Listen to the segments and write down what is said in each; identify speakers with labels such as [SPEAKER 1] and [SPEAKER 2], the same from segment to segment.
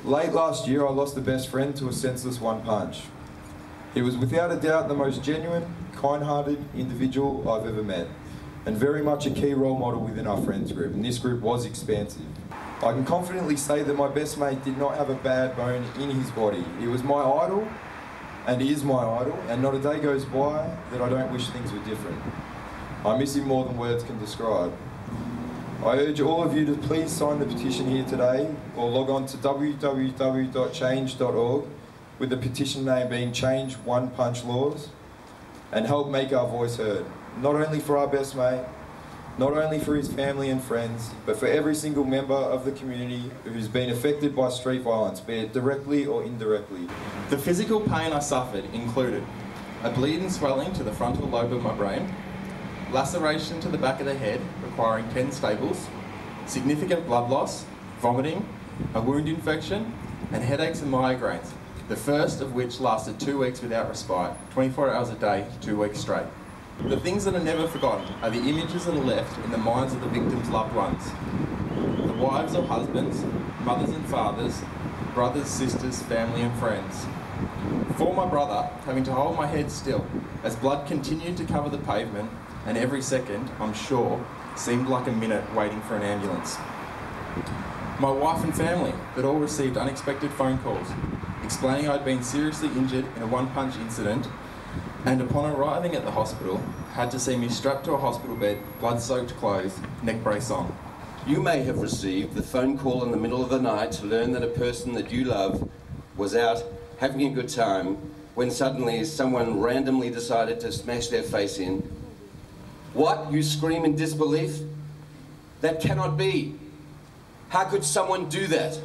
[SPEAKER 1] Late last year, I lost a best friend to a senseless one punch. He was without a doubt the most genuine, kind-hearted individual I've ever met, and very much a key role model within our friends group, and this group was expansive. I can confidently say that my best mate did not have a bad bone in his body. He was my idol, and he is my idol, and not a day goes by that I don't wish things were different. I miss him more than words can describe. I urge all of you to please sign the petition here today, or log on to www.change.org, with the petition name being Change One Punch Laws, and help make our voice heard, not only for our best mate, not only for his family and friends, but for every single member of the community who's been affected by street violence, be it directly or indirectly.
[SPEAKER 2] The physical pain I suffered included a bleed and swelling to the frontal lobe of my brain, laceration to the back of the head requiring 10 staples, significant blood loss, vomiting, a wound infection, and headaches and migraines, the first of which lasted 2 weeks without respite, 24 hours a day, 2 weeks straight. The things that are never forgotten are the images that are left in the minds of the victims' loved ones. The wives or husbands, mothers and fathers, brothers, sisters, family and friends. For my brother, having to hold my head still as blood continued to cover the pavement, and every second, I'm sure, seemed like a minute waiting for an ambulance. My wife and family that all received unexpected phone calls explaining I'd been seriously injured in a one-punch incident, and upon arriving at the hospital, had to see me strapped to a hospital bed, blood-soaked clothes, neck brace on.
[SPEAKER 3] You may have received the phone call in the middle of the night to learn that a person that you love was out having a good time when suddenly someone randomly decided to smash their face in. What? You scream in disbelief? That cannot be. How could someone do that?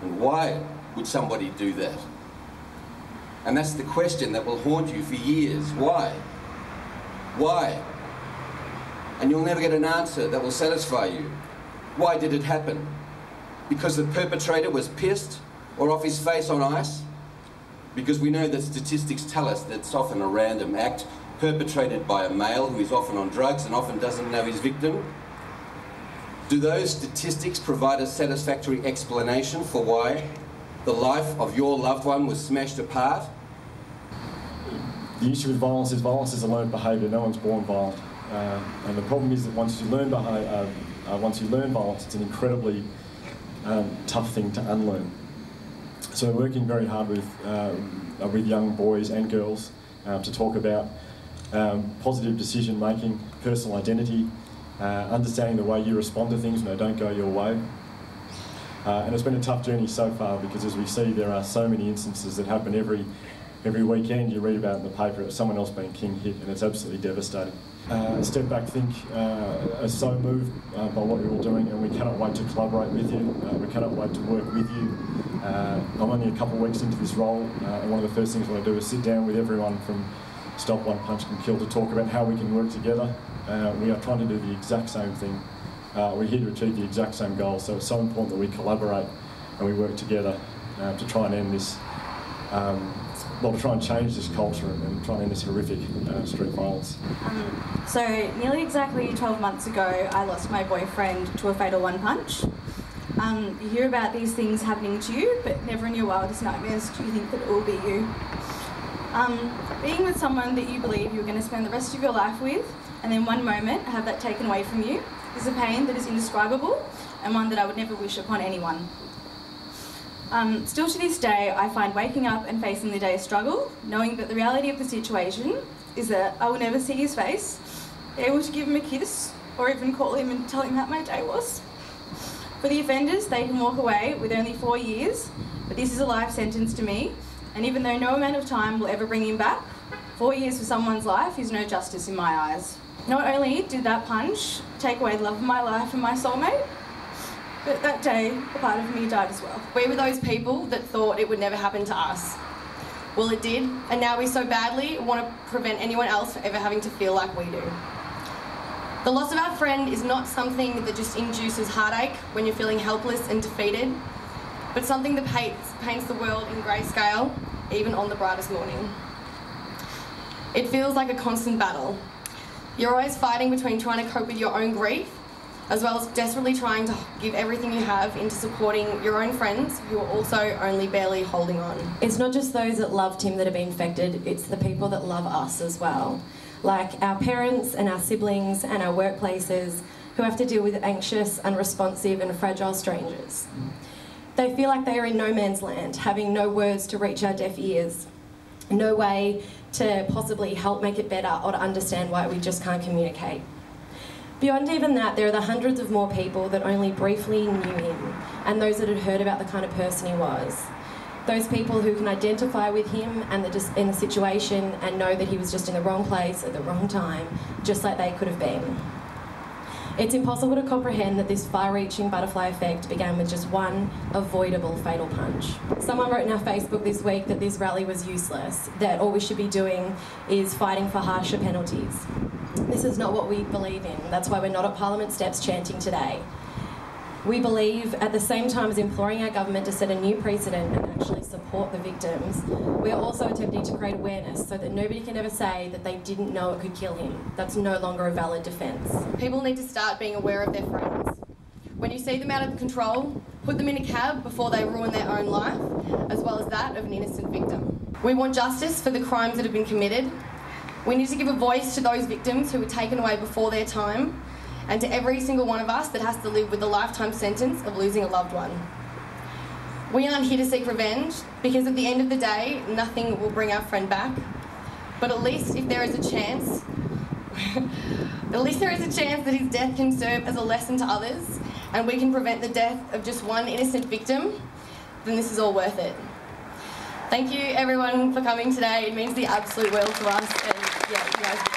[SPEAKER 3] And why would somebody do that? And that's the question that will haunt you for years. Why? Why? And you'll never get an answer that will satisfy you. Why did it happen? Because the perpetrator was pissed or off his face on ice? Because we know that statistics tell us that it's often a random act perpetrated by a male who is often on drugs and often doesn't know his victim? Do those statistics provide a satisfactory explanation for why the life of your loved one was smashed apart?
[SPEAKER 4] The issue with violence is a learned behaviour. No one's born violent, and the problem is that once you learn violence, it's an incredibly tough thing to unlearn. So we're working very hard with young boys and girls to talk about positive decision making, personal identity, understanding the way you respond to things when they don't go your way. And it's been a tough journey so far, because as we see, there are so many instances that happen every weekend. You read about in the paper of someone else being king hit, and it's absolutely devastating. Step Back Think are so moved by what you're all doing, and we cannot wait to collaborate with you. We cannot wait to work with you. I'm only a couple of weeks into this role, and one of the first things I want to do is sit down with everyone from Stop One Punch Can Kill to talk about how we can work together. We are trying to do the exact same thing. We're here to achieve the exact same goal, so it's so important that we collaborate and we work together to try and end this, to try and change this culture and try and end this horrific street violence.
[SPEAKER 5] So nearly exactly 12 months ago, I lost my boyfriend to a fatal one punch. You hear about these things happening to you, but never in your wildest nightmares do you think that it will be you. Being with someone that you believe you're going to spend the rest of your life with, and then one moment have that taken away from you, is a pain that is indescribable, and one that I would never wish upon anyone. Still to this day, I find waking up and facing the day a struggle, knowing that the reality of the situation is that I will never see his face, be able to give him a kiss, or even call him and tell him how my day was. For the offenders, they can walk away with only 4 years, but this is a life sentence to me, and even though no amount of time will ever bring him back, 4 years for someone's life is no justice in my eyes. Not only did that punch take away the love of my life and my soulmate, but that day, a part of me died as well.
[SPEAKER 6] We were those people that thought it would never happen to us. Well, it did, and now we so badly want to prevent anyone else from ever having to feel like we do. The loss of our friend is not something that just induces heartache when you're feeling helpless and defeated, but something that paints the world in grayscale, even on the brightest morning. It feels like a constant battle. You're always fighting between trying to cope with your own grief as well as desperately trying to give everything you have into supporting your own friends who are also only barely holding on.
[SPEAKER 7] It's not just those that loved him that have been infected, it's the people that love us as well. Like our parents and our siblings and our workplaces who have to deal with anxious, unresponsive and fragile strangers. They feel like they are in no man's land, having no words to reach our deaf ears, no way to possibly help make it better or to understand why we just can't communicate. Beyond even that, there are the hundreds of more people that only briefly knew him and those that had heard about the kind of person he was. Those people who can identify with him and in the situation and know that he was just in the wrong place at the wrong time, just like they could have been. It's impossible to comprehend that this far-reaching butterfly effect began with just one avoidable fatal punch. Someone wrote in our Facebook this week that this rally was useless, that all we should be doing is fighting for harsher penalties. This is not what we believe in. That's why we're not at Parliament steps chanting today. We believe, at the same time as imploring our government to set a new precedent and actually support the victims, we are also attempting to create awareness so that nobody can ever say that they didn't know it could kill him. That's no longer a valid defence.
[SPEAKER 6] People need to start being aware of their friends. When you see them out of control, put them in a cab before they ruin their own life, as well as that of an innocent victim. We want justice for the crimes that have been committed. We need to give a voice to those victims who were taken away before their time, and to every single one of us that has to live with the lifetime sentence of losing a loved one. We aren't here to seek revenge, because at the end of the day, nothing will bring our friend back. But at least if there is a chance, that his death can serve as a lesson to others, and we can prevent the death of just one innocent victim, then this is all worth it. Thank you everyone for coming today. It means the absolute world to us, and yeah, you guys